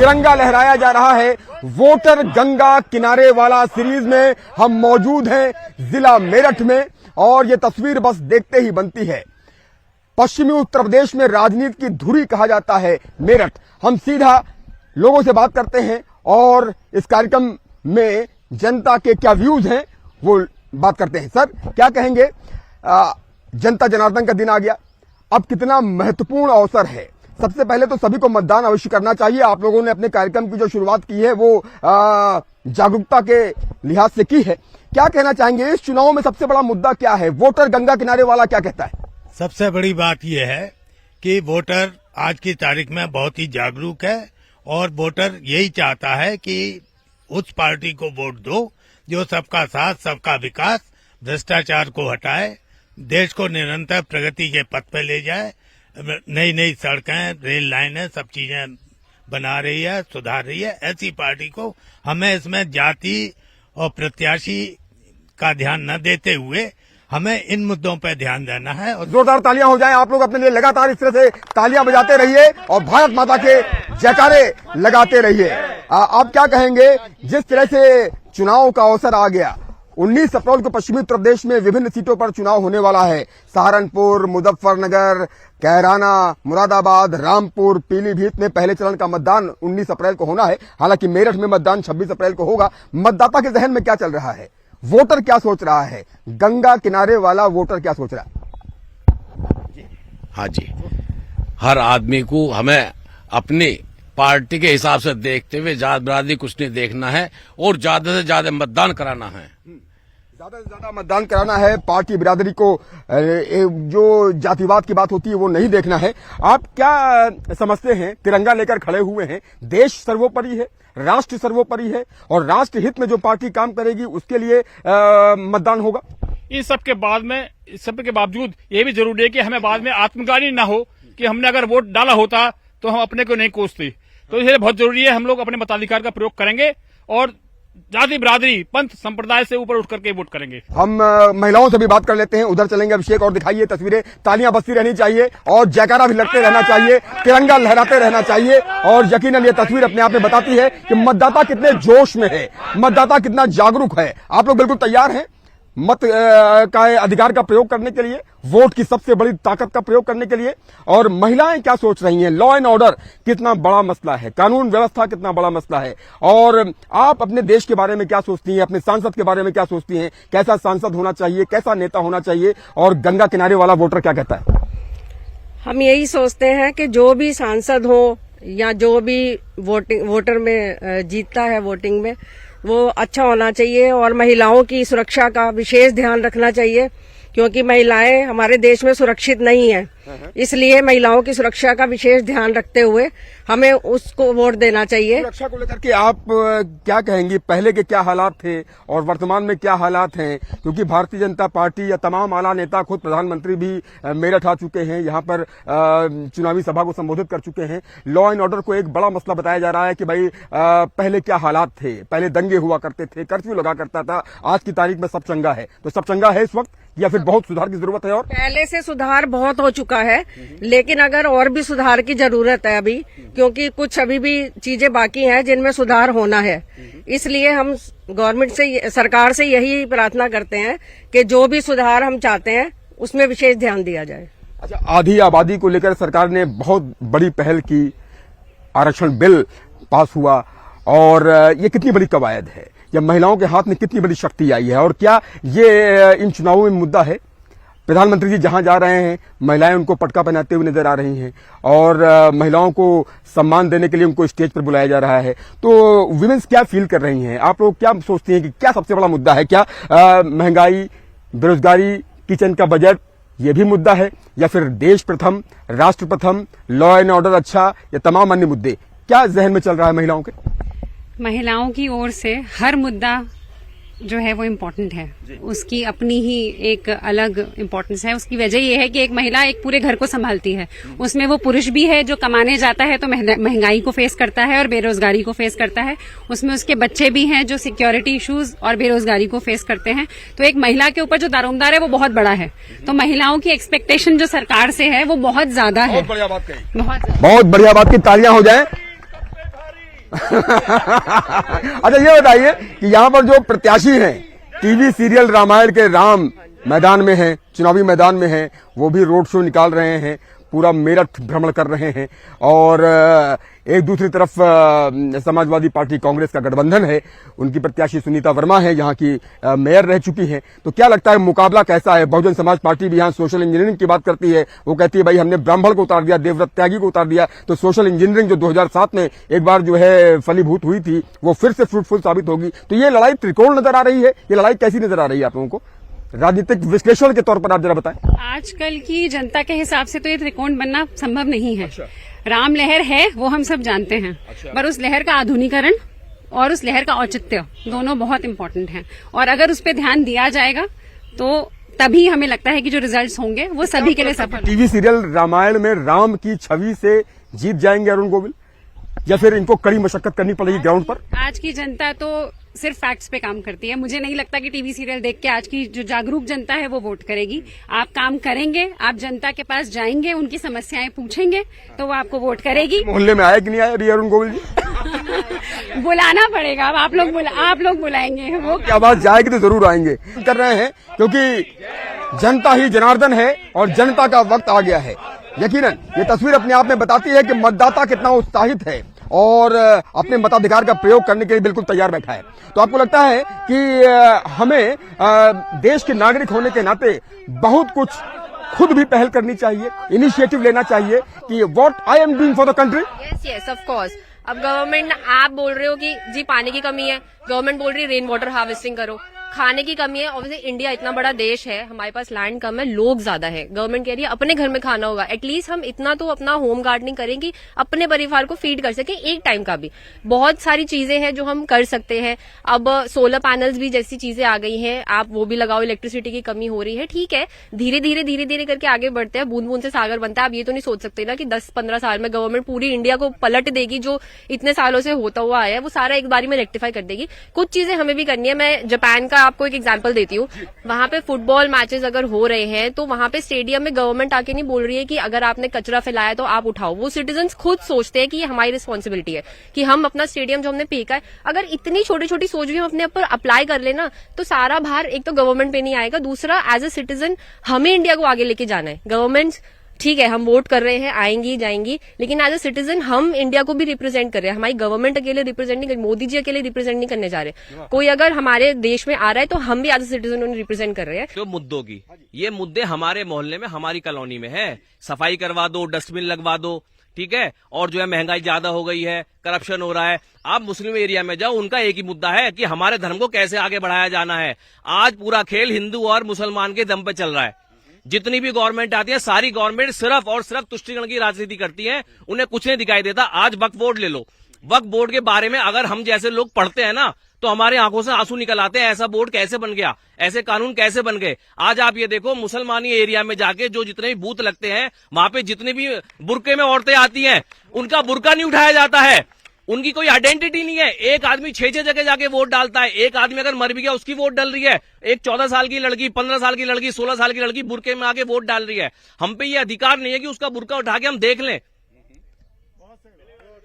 तिरंगा लहराया जा रहा है। वोटर गंगा किनारे वाला सीरीज में हम मौजूद हैं जिला मेरठ में, और ये तस्वीर बस देखते ही बनती है। पश्चिमी उत्तर प्रदेश में राजनीति की धुरी कहा जाता है मेरठ। हम सीधा लोगों से बात करते हैं और इस कार्यक्रम में जनता के क्या व्यूज हैं वो बात करते हैं। सर, क्या कहेंगे? जनता जनार्दन का दिन आ गया, अब कितना महत्वपूर्ण अवसर है। सबसे पहले तो सभी को मतदान अवश्य करना चाहिए। आप लोगों ने अपने कार्यक्रम की जो शुरुआत की है वो जागरूकता के लिहाज से की है। क्या कहना चाहेंगे, इस चुनाव में सबसे बड़ा मुद्दा क्या है? वोटर गंगा किनारे वाला क्या कहता है? सबसे बड़ी बात यह है कि वोटर आज की तारीख में बहुत ही जागरूक है और वोटर यही चाहता है कि उस पार्टी को वोट दो जो सबका साथ, सबका विकास, भ्रष्टाचार को हटाए, देश को निरंतर प्रगति के पथ पे ले जाए, नई नई सड़कें, रेल लाइनें, सब चीजें बना रही है, सुधार रही है। ऐसी पार्टी को हमें इसमें जाति और प्रत्याशी का ध्यान न देते हुए हमें इन मुद्दों पर ध्यान देना है। और जोरदार तालियां हो जाएं आप लोग अपने लिए। लगातार इस तरह से तालियां बजाते रहिए और भारत माता के जयकारे लगाते रहिए। आप क्या कहेंगे, जिस तरह से चुनाव का अवसर आ गया, 19 अप्रैल को पश्चिमी उत्तर प्रदेश में विभिन्न सीटों पर चुनाव होने वाला है। सहारनपुर, मुजफ्फरनगर, कैराना, मुरादाबाद, रामपुर, पीलीभीत में पहले चरण का मतदान 19 अप्रैल को होना है। हालांकि मेरठ में मतदान 26 अप्रैल को होगा। मतदाता के जहन में क्या चल रहा है? वोटर क्या सोच रहा है? गंगा किनारे वाला वोटर क्या सोच रहा है? हाँ जी, हर आदमी को हमें अपनी पार्टी के हिसाब से देखते हुए जात बरादरी कुछ नहीं देखना है और ज्यादा से ज्यादा मतदान कराना है। ज्यादा से ज्यादा मतदान कराना है। पार्टी बिरादरी को जो जातिवाद की बात होती है वो नहीं देखना है। आप क्या समझते हैं? तिरंगा लेकर खड़े हुए हैं, देश सर्वोपरि है, राष्ट्र सर्वोपरि है और राष्ट्र हित में जो पार्टी काम करेगी उसके लिए मतदान होगा। इस सब के बावजूद ये भी जरूरी है कि हमें बाद में आत्मग्लानि न हो कि हमने अगर वोट डाला होता तो हम अपने को नहीं कोसते। तो इसलिए बहुत जरूरी है हम लोग अपने मताधिकार का प्रयोग करेंगे और जाति बिरादरी, पंथ, संप्रदाय से ऊपर उठ करके वोट करेंगे। हम महिलाओं से भी बात कर लेते हैं। उधर चलेंगे अभिषेक, और दिखाइए तस्वीरें। तालियां बजती रहनी चाहिए और जयकारा भी लगते रहना चाहिए, तिरंगा लहराते रहना चाहिए। और यकीनन ये तस्वीर अपने आप में बताती है कि मतदाता कितने जोश में है, मतदाता कितना जागरूक है। आप लोग बिल्कुल तैयार हैं मत का अधिकार का प्रयोग करने के लिए, वोट की सबसे बड़ी ताकत का प्रयोग करने के लिए। और महिलाएं क्या सोच रही हैं? लॉ एंड ऑर्डर कितना बड़ा मसला है, कानून व्यवस्था कितना बड़ा मसला है। और आप अपने देश के बारे में क्या सोचती हैं? अपने सांसद के बारे में क्या सोचती हैं? कैसा सांसद होना चाहिए, कैसा नेता होना चाहिए? और गंगा किनारे वाला वोटर क्या कहता है? हम यही सोचते हैं कि जो भी सांसद हो या जो भी वोटर में जीतता है वोटिंग में, वो अच्छा होना चाहिए और महिलाओं की सुरक्षा का विशेष ध्यान रखना चाहिए, क्योंकि महिलाएं हमारे देश में सुरक्षित नहीं है। इसलिए महिलाओं की सुरक्षा का विशेष ध्यान रखते हुए हमें उसको वोट देना चाहिए। सुरक्षा को लेकर के आप क्या कहेंगी? पहले के क्या हालात थे और वर्तमान में क्या हालात हैं? क्योंकि भारतीय जनता पार्टी या तमाम आला नेता, खुद प्रधानमंत्री भी मेरठ आ चुके हैं, यहाँ पर चुनावी सभा को संबोधित कर चुके हैं। लॉ एंड ऑर्डर को एक बड़ा मसला बताया जा रहा है कि भाई पहले क्या हालात थे, पहले दंगे हुआ करते थे, कर्फ्यू लगा करता था, आज की तारीख में सब चंगा है। तो सब चंगा है इस वक्त या फिर बहुत सुधार की जरूरत है? और पहले से सुधार बहुत हो चुका है, लेकिन अगर और भी सुधार की जरूरत है अभी, क्योंकि कुछ अभी भी चीजें बाकी हैं जिनमें सुधार होना है। इसलिए हम गवर्नमेंट से, सरकार से यही प्रार्थना करते हैं कि जो भी सुधार हम चाहते हैं उसमें विशेष ध्यान दिया जाए। अच्छा, आधी आबादी को लेकर सरकार ने बहुत बड़ी पहल की, आरक्षण बिल पास हुआ, और ये कितनी बड़ी कवायद है, या महिलाओं के हाथ में कितनी बड़ी शक्ति आई है? और क्या ये इन चुनावों में मुद्दा है? प्रधानमंत्री जी जहां जा रहे हैं, महिलाएं उनको पटका पहनाते हुए नजर आ रही हैं और महिलाओं को सम्मान देने के लिए उनको स्टेज पर बुलाया जा रहा है। तो विमेंस क्या फील कर रही हैं? आप लोग क्या सोचती हैं कि क्या सबसे बड़ा मुद्दा है? क्या महंगाई, बेरोजगारी, किचन का बजट, ये भी मुद्दा है, या फिर देश प्रथम, राष्ट्र प्रथम, लॉ एंड ऑर्डर अच्छा, या तमाम अन्य मुद्दे? क्या जहन में चल रहा है महिलाओं के? महिलाओं की ओर से हर मुद्दा जो है वो इम्पोर्टेंट है, उसकी अपनी ही एक अलग इम्पोर्टेंस है। उसकी वजह ये है कि एक महिला एक पूरे घर को संभालती है, उसमें वो पुरुष भी है जो कमाने जाता है तो महंगाई को फेस करता है और बेरोजगारी को फेस करता है, उसमें उसके बच्चे भी हैं जो सिक्योरिटी इश्यूज और बेरोजगारी को फेस करते हैं। तो एक महिला के ऊपर जो दारोमदार है वो बहुत बड़ा है। तो महिलाओं की एक्सपेक्टेशन जो सरकार से है वो बहुत ज्यादा है। बहुत बढ़िया बात कही, बहुत बढ़िया बात की, तालियां हो जाए। अच्छा ये बताइए कि यहाँ पर जो प्रत्याशी हैं टीवी सीरियल रामायण के राम मैदान में हैं, चुनावी मैदान में हैं, वो भी रोड शो निकाल रहे हैं, पूरा मेरठ भ्रमण कर रहे हैं और एक दूसरी तरफ समाजवादी पार्टी कांग्रेस का गठबंधन है, उनकी प्रत्याशी सुनीता वर्मा है, यहाँ की मेयर रह चुकी हैं। तो क्या लगता है मुकाबला कैसा है? बहुजन समाज पार्टी भी यहाँ सोशल इंजीनियरिंग की बात करती है, वो कहती है भाई हमने ब्राह्मण को उतार दिया, देवव्रत त्यागी को उतार दिया, तो सोशल इंजीनियरिंग जो 2007 में एक बार जो है फलीभूत हुई थी वो फिर से फ्रूटफुल साबित होगी। तो ये लड़ाई त्रिकोण नजर आ रही है, ये लड़ाई कैसी नजर आ रही है आप लोगों को? राजनीतिक विश्लेषण के तौर पर आप जरा बताएं। आजकल की जनता के हिसाब से तो ये त्रिकोण बनना संभव नहीं है। राम लहर है वो हम सब जानते हैं, पर उस लहर का आधुनिकरण और उस लहर का औचित्य दोनों बहुत इंपॉर्टेंट हैं और अगर उस पर ध्यान दिया जाएगा तो तभी हमें लगता है कि जो रिजल्ट्स होंगे वो सभी के लिए सफल। टीवी सीरियल रामायण में राम की छवि से जीत जाएंगे अरुण गोविल या फिर इनको कड़ी मशक्कत करनी पड़ेगी ग्राउंड पर? आज की जनता तो सिर्फ फैक्ट्स पे काम करती है। मुझे नहीं लगता कि टीवी सीरियल देख के आज की जो जागरूक जनता है वो वोट करेगी। आप काम करेंगे, आप जनता के पास जाएंगे, उनकी समस्याएं पूछेंगे तो वो आपको वोट करेगी। मोहल्ले में आए कि नहीं आए अरुण गोविल जी? बुलाना पड़ेगा, आप लोग बुलाएंगे, वो क्या बात जाएगी तो जरूर आएंगे कर रहे हैं क्योंकि जनता ही जनार्दन है और जनता का वक्त आ गया है। यकीनन ये तस्वीर अपने आप में बताती है कि मतदाता कितना उत्साहित है और अपने मताधिकार का प्रयोग करने के लिए बिल्कुल तैयार बैठा है। तो आपको लगता है कि हमें देश के नागरिक होने के नाते बहुत कुछ खुद भी पहल करनी चाहिए, इनिशिएटिव लेना चाहिए कि what I am doing for the country. Yes of course. अब गवर्नमेंट, आप बोल रहे हो कि जी पानी की कमी है, गवर्नमेंट बोल रही है रेन वाटर हार्वेस्टिंग करो। खाने की कमी है, ऑब्वियसली इंडिया इतना बड़ा देश है, हमारे पास लैंड कम है, लोग ज्यादा है, गवर्नमेंट कह रही है अपने घर में खाना होगा। एटलीस्ट हम इतना तो अपना होम गार्डनिंग करें कि अपने परिवार को फीड कर सके एक टाइम का भी। बहुत सारी चीजें हैं जो हम कर सकते हैं। अब सोलर पैनल्स भी जैसी चीजें आ गई हैं, आप वो भी लगाओ। इलेक्ट्रिसिटी की कमी हो रही है, ठीक है, धीरे धीरे करके आगे बढ़ते हैं। बूंद बूंद से सागर बनता है। आप ये तो नहीं सोच सकते ना कि 10-15 साल में गवर्नमेंट पूरी इंडिया को पलट देगी। जो इतने सालों से होता हुआ आया है वो सारा एक बारी में रेक्टिफाई कर देगी। कुछ चीजें हमें भी करनी है। मैं जापान का आपको एक एग्जाम्पल देती हूँ। वहां पे फुटबॉल मैचेस अगर हो रहे हैं तो वहां पे स्टेडियम में गवर्नमेंट आके नहीं बोल रही है कि अगर आपने कचरा फैलाया तो आप उठाओ। वो सिटीजन्स खुद सोचते हैं कि ये हमारी रिस्पॉन्सिबिलिटी है कि हम अपना स्टेडियम जो हमने फेंका है, अगर इतनी छोटी छोटी सोच भी हम अपने ऊपर अप्लाई कर लेना तो सारा भार एक तो गवर्नमेंट पे नहीं आएगा, दूसरा एज ए सिटीजन हमें इंडिया को आगे लेके जाना है। गवर्नमेंट ठीक है, हम वोट कर रहे हैं, आएंगी जाएंगी, लेकिन एज ए सिटीजन हम इंडिया को भी रिप्रेजेंट कर रहे हैं। हमारी गवर्नमेंट अकेले रिप्रेजेंट नहीं कर, मोदी जी अकेले रिप्रेजेंट नहीं करने जा रहे। कोई अगर हमारे देश में आ रहा है तो हम भी एज ए सिटीजन उन्हें रिप्रेजेंट कर रहे हैं। जो मुद्दों की, ये मुद्दे हमारे मोहल्ले में, हमारी कॉलोनी में है। सफाई करवा दो, डस्टबिन लगवा दो, ठीक है। और जो है महंगाई ज्यादा हो गई है, करप्शन हो रहा है। आप मुस्लिम एरिया में जाओ, उनका एक ही मुद्दा है कि हमारे धर्म को कैसे आगे बढ़ाया जाना है। आज पूरा खेल हिंदू और मुसलमान के दम पे चल रहा है। जितनी भी गवर्नमेंट आती है, सारी गवर्नमेंट सिर्फ और सिर्फ तुष्टिकरण की राजनीति करती है, उन्हें कुछ नहीं दिखाई देता। आज वक्फ बोर्ड ले लो, वक्फ बोर्ड के बारे में अगर हम जैसे लोग पढ़ते हैं ना तो हमारे आंखों से आंसू निकल आते हैं। ऐसा बोर्ड कैसे बन गया, ऐसे कानून कैसे बन गए। आज आप ये देखो, मुसलमानी एरिया में जाके जो जितने भी बूथ लगते हैं, वहां पे जितने भी बुरके में औरतें आती हैं, उनका बुरका नहीं उठाया जाता है। उनकी कोई आइडेंटिटी नहीं है। एक आदमी 6 जगह जाके वोट डालता है। एक आदमी अगर मर भी गया उसकी वोट डल रही है। एक 14 साल की लड़की, 15 साल की लड़की, 16 साल की लड़की बुरके में आके वोट डाल रही है। हम पे ये अधिकार नहीं है कि उसका बुरका उठा के हम देख लें।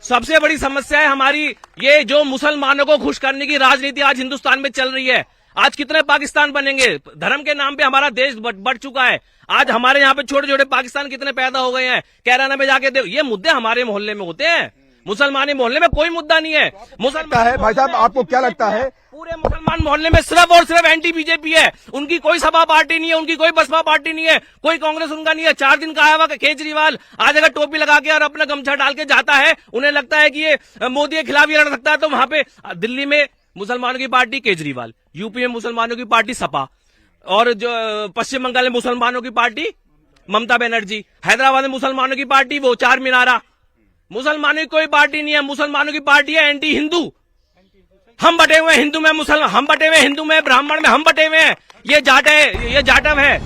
सबसे बड़ी समस्या है हमारी ये जो मुसलमानों को खुश करने की राजनीति आज हिंदुस्तान में चल रही है। आज कितने पाकिस्तान बनेंगे? धर्म के नाम पे हमारा देश बढ़ चुका है। आज हमारे यहाँ पे छोटे छोटे पाकिस्तान कितने पैदा हो गए हैं। कैराना में जाके देखो, ये मुद्दे हमारे मोहल्ले में होते हैं। मुसलमानी मोहल्ले में कोई मुद्दा नहीं है। मुसलमान है भाई साहब, आपको क्या लगता है? पूरे मुसलमान मोहल्ले में सिर्फ और सिर्फ एंटी बीजेपी है। उनकी कोई सपा पार्टी नहीं है, उनकी कोई बसपा पार्टी नहीं है, कोई कांग्रेस उनका नहीं है। 4 दिन का आया हुआ केजरीवाल आज अगर टोपी लगा के और अपना गमछा डाल के जाता है, उन्हें लगता है कि ये मोदी के खिलाफ ही लड़ सकता है। तो वहां पे दिल्ली में मुसलमानों की पार्टी केजरीवाल, यूपी में मुसलमानों की पार्टी सपा, और जो पश्चिम बंगाल में मुसलमानों की पार्टी ममता बनर्जी, हैदराबाद में मुसलमानों की पार्टी वो चार मीनारा। मुसलमानों की कोई पार्टी नहीं है, मुसलमानों की पार्टी है एंटी हिंदू। हम बटे हुए हिंदू में मुसलमान, हम बटे हुए हिंदू में, ब्राह्मण में हम बटे हुए हैं। ये जाटव है।